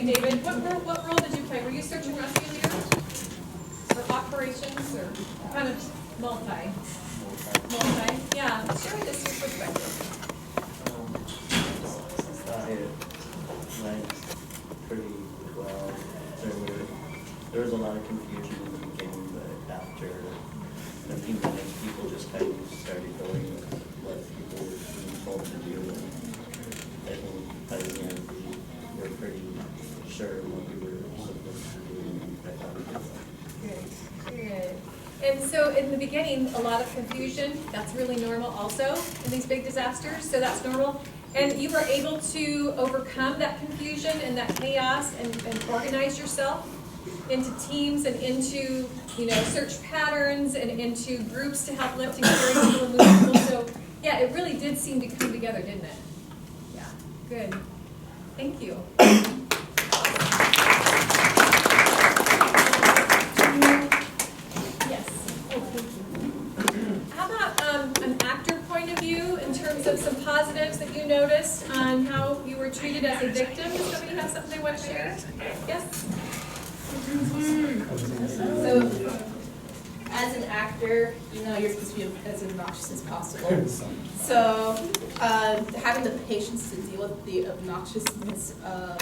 you, David. What role did you play? Were you search and rescue leader? Or operations, or kind of multi? Yeah, share with us your perspective. It went pretty well. There was a lot of confusion in the beginning, but after a few minutes, people just kind of started going with what people were being told to do. And I think by the end, we were pretty sure what we were supposed to do. And I thought we did well. Good. And so in the beginning, a lot of confusion. That's really normal also in these big disasters, so that's normal. And you were able to overcome that confusion and that chaos and organize yourself into teams and into, search patterns and into groups to help lift and carry people and move people. So yeah, it really did seem to come together, didn't it? Yeah, good. Thank you. Some positives that you noticed on how you were treated as a victim. Does somebody have something they want to share? Yes? So, as an actor, you're supposed to be as obnoxious as possible. So, having the patience to deal with the obnoxiousness of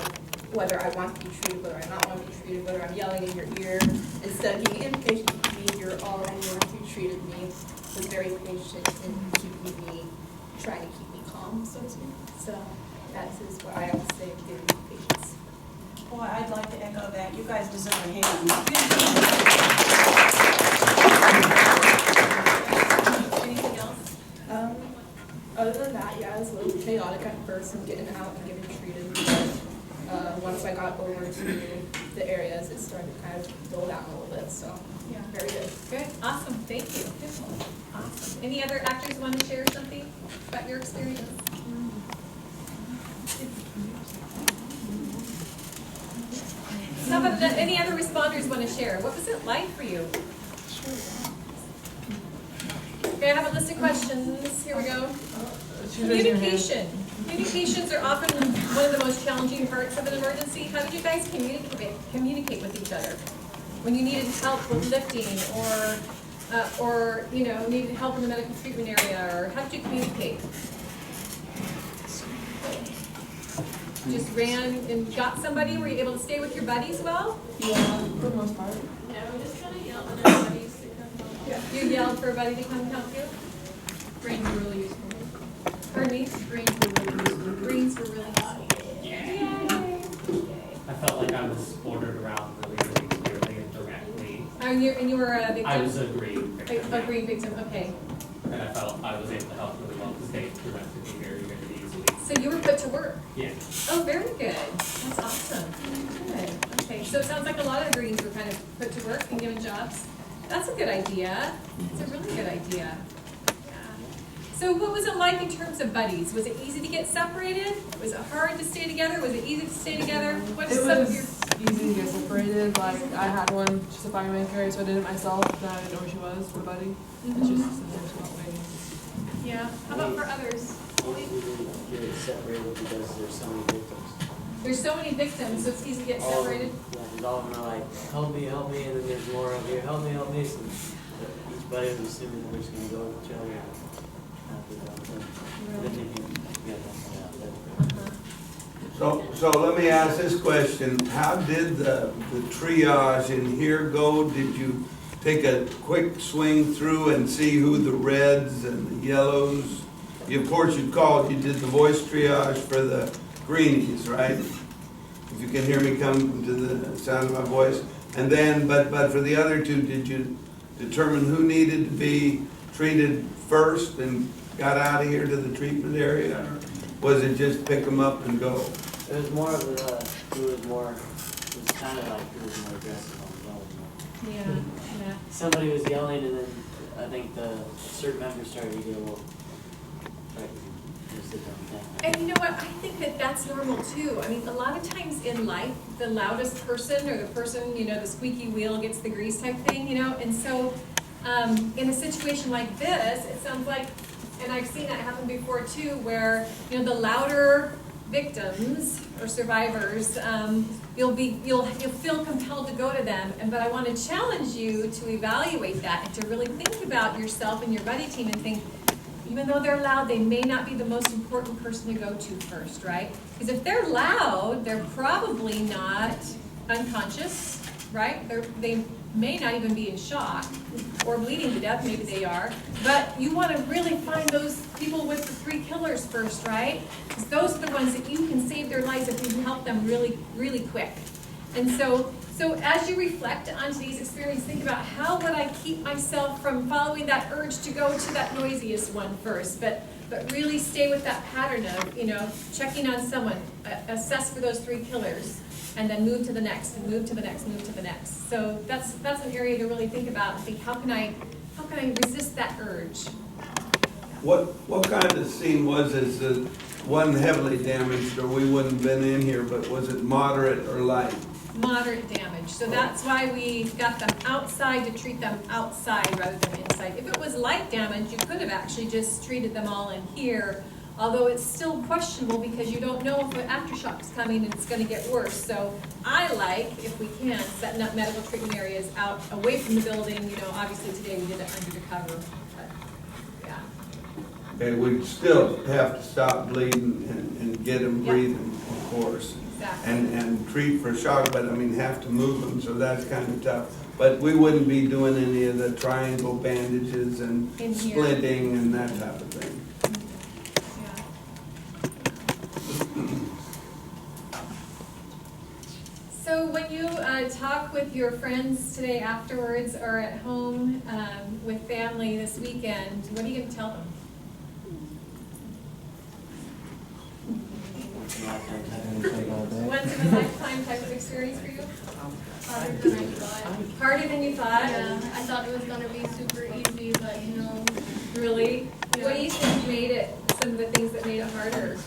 whether I want to be treated, whether I not want to be treated, whether I'm yelling in your ear, instead of giving impatient behavior all anyone who treated me, was very patient in keeping me, trying to keep me calm, so to speak. So that is what I have to say, giving me patience. Boy, I'd like to echo that. You guys deserve a hand. Anything else? Other than that, yeah, it was a little chaotic at first and getting out and getting treated. But once I got over to the areas, it started to kind of dull down a little bit. So yeah, very good. Good. Awesome. Thank you. Awesome. Any other actors want to share something about your experience? How about any other responders want to share? What was it like for you? Okay, I have a list of questions. Here we go. Communication. Communications are often one of the most challenging parts of an emergency. How did you guys communicate with each other when you needed help with lifting or needed help in the medical treatment area? Or how did you communicate? Just ran and got somebody? Were you able to stay with your buddies well? Yeah, for the most part. Yeah, we just kind of yelled at our buddies to come help. Yeah. You yelled for a buddy to come help you? Brains were really useful. Pardon me? Brains were really useful. Greens were really useful. Yay! I felt like I was ordered around really clearly and directly. And you were a victim? I was a green victim. A green victim, okay. And I felt I was able to help really well because they directed me very, very easily. So you were put to work? Yeah. Oh, very good. That's awesome. Good. Okay, so it sounds like a lot of Greens were kind of put to work and given jobs. That's a good idea. It's a really good idea. Yeah. So what was it like in terms of buddies? Was it easy to get separated? Was it hard to stay together? Was it easy to stay together? What is some of your... easy to get separated. Like, I had one, she's a fireman carrier, so I did it myself. Then I didn't know where she was, my buddy. And she was just sitting there, she went away. Yeah. How about for others? We didn't get separated because there's so many victims. There's so many victims, so it's easy to get separated. All of them are like, help me, and then there's more over here, help me. So each buddy was assuming that we're just going to go with each other after that. Then they can get that out. So let me ask this question. How did the triage in here go? Did you take a quick swing through and see who the reds and the yellows? Of course you did the voice triage for the greenies, right? If you can hear me come to the sound of my voice. And then, but for the other two, did you determine who needed to be treated first and got out of here to the treatment area? Or was it just pick them up and go? It was more of it was kind of like who was more aggressive on the yelling. Yeah. Somebody was yelling and then I think the certain members started to get a little, just sit down and And you know what, I think that that's normal too. I mean, a lot of times in life, the loudest person or the person, the squeaky wheel gets the grease type thing, and so in a situation like this, it sounds like, and I've seen that happen before too, where, the louder victims or survivors, you'll feel compelled to go to them. But I want to challenge you to evaluate that and to really think about yourself and your buddy team and think, even though they're loud, they may not be the most important person to go to first, right? Because if they're loud, they're probably not unconscious, right? They may not even be in shock or bleeding to death, maybe they are. But you want to really find those people with the 3 killers first, right? Because those are the ones that you can save their lives if you help them really, really quick. And so as you reflect on today's experience, think about how would I keep myself from following that urge to go to that noisiest one first, but really stay with that pattern of, checking on someone, assess for those 3 killers, and then move to the next, and move to the next, move to the next. So that's an area to really think about and think, how can I resist that urge? What kind of scene was this? It wasn't heavily damaged, or we wouldn't have been in here, but was it moderate or light? Moderate damage. So that's why we got them outside to treat them outside rather than inside. If it was light damage, you could have actually just treated them all in here, although it's still questionable because you don't know if an aftershock's coming and it's going to get worse. So I like, if we can, setting up medical treatment areas out away from the building. Obviously today we did it under the cover, but yeah. Okay, we'd still have to stop bleeding and get them Yep. breathing, of course. Exactly. And treat for shock, but have to move them, so that's kind of tough. But we wouldn't be doing any of the triangle bandages and In here. splitting and that type of thing. Yeah. So when you talk with your friends today afterwards or at home with family this weekend, what are you going to tell them? Once in a lifetime type of experience for you? Harder than I thought. Harder than you thought? Yeah, I thought it was gonna be super easy, but Really? Yeah. What do you think made it, some of the things that made it harder?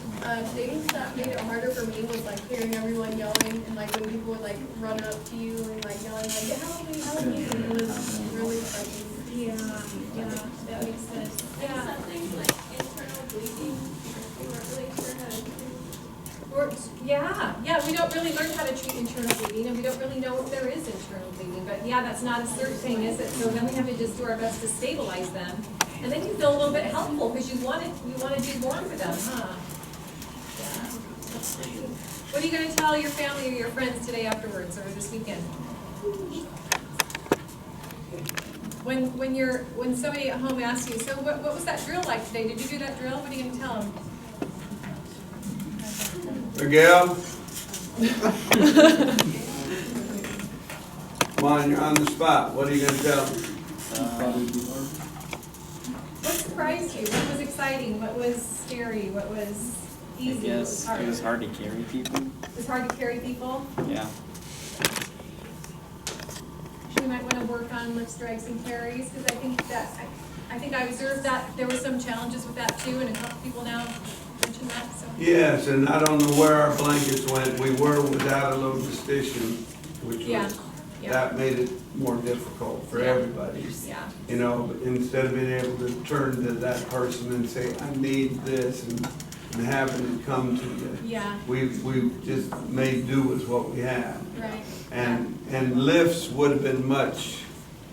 things that made it harder for me was like hearing everyone yelling and like when people would like run up to you and like yelling like, help me, and it was really frightening. Yeah, that makes sense. Yeah. Some things like internal bleeding, we weren't really sure how to do. Yeah, we don't really learn how to treat internal bleeding, and we don't really know if there is internal bleeding, but yeah, that's not a CERT thing, is it? So then we have to just do our best to stabilize them, and then you feel a little bit helpful, because you want to do more for them, huh? Yeah. What are you gonna tell your family or your friends today afterwards, or this weekend? When somebody at home asks you, so what was that drill like today? Did you do that drill? What are you gonna tell them? Miguel? Come on, you're on the spot. What are you gonna tell them? What surprised you? What was exciting? What was scary? What was easy? What was hard? It was hard to carry people. It was hard to carry people? Yeah. We might want to work on lifts, drags, and carries, because I think I observed that there were some challenges with that too, and a couple people now mentioned that, so. Yes, and I don't know where our blankets went. We were without a little suspicion, which Yeah, was, yeah. that made it more difficult for Yeah. everybody. Yeah, But instead of being able to turn to that person and say, I need this, and having it come to you. yeah, We just made do with what we had. right. And lifts would have been much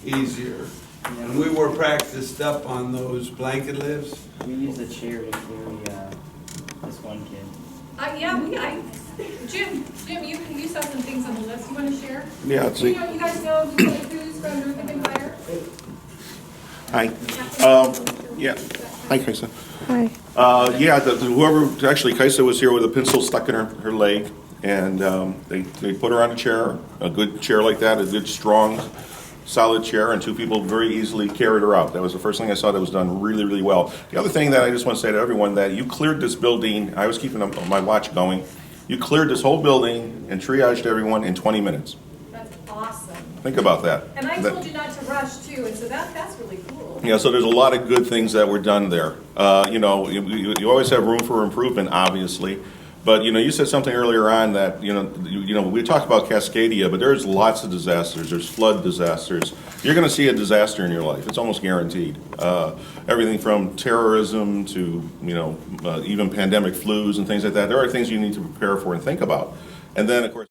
easier. And we were practiced up on those blanket lifts. We used a chair to carry this one kid. Jim, you saw some things on the list. You want to share? Yeah, You guys know who's from North Lincoln Fire? Hi. Yeah. Hi, Kaisa. Hi. Whoever, actually, Kaisa was here with a pencil stuck in her leg, and they put her on a chair, a good chair like that, a good, strong, solid chair, and 2 people very easily carried her out. That was the first thing I saw that was done really, really well. The other thing that I just want to say to everyone, that you cleared this building, I was keeping my watch going, you cleared this whole building and triaged everyone in 20 minutes. That's awesome. Think about that. And I told you not to rush too, and so that's really cool. Yeah, so there's a lot of good things that were done there. You always have room for improvement, obviously. But, you said something earlier on that, we talked about Cascadia, but there's lots of disasters. There's flood disasters. you're going to see a disaster in your life. It's almost guaranteed. Everything from terrorism to, even pandemic flus and things like that. There are things you need to prepare for and think about. And then, of course,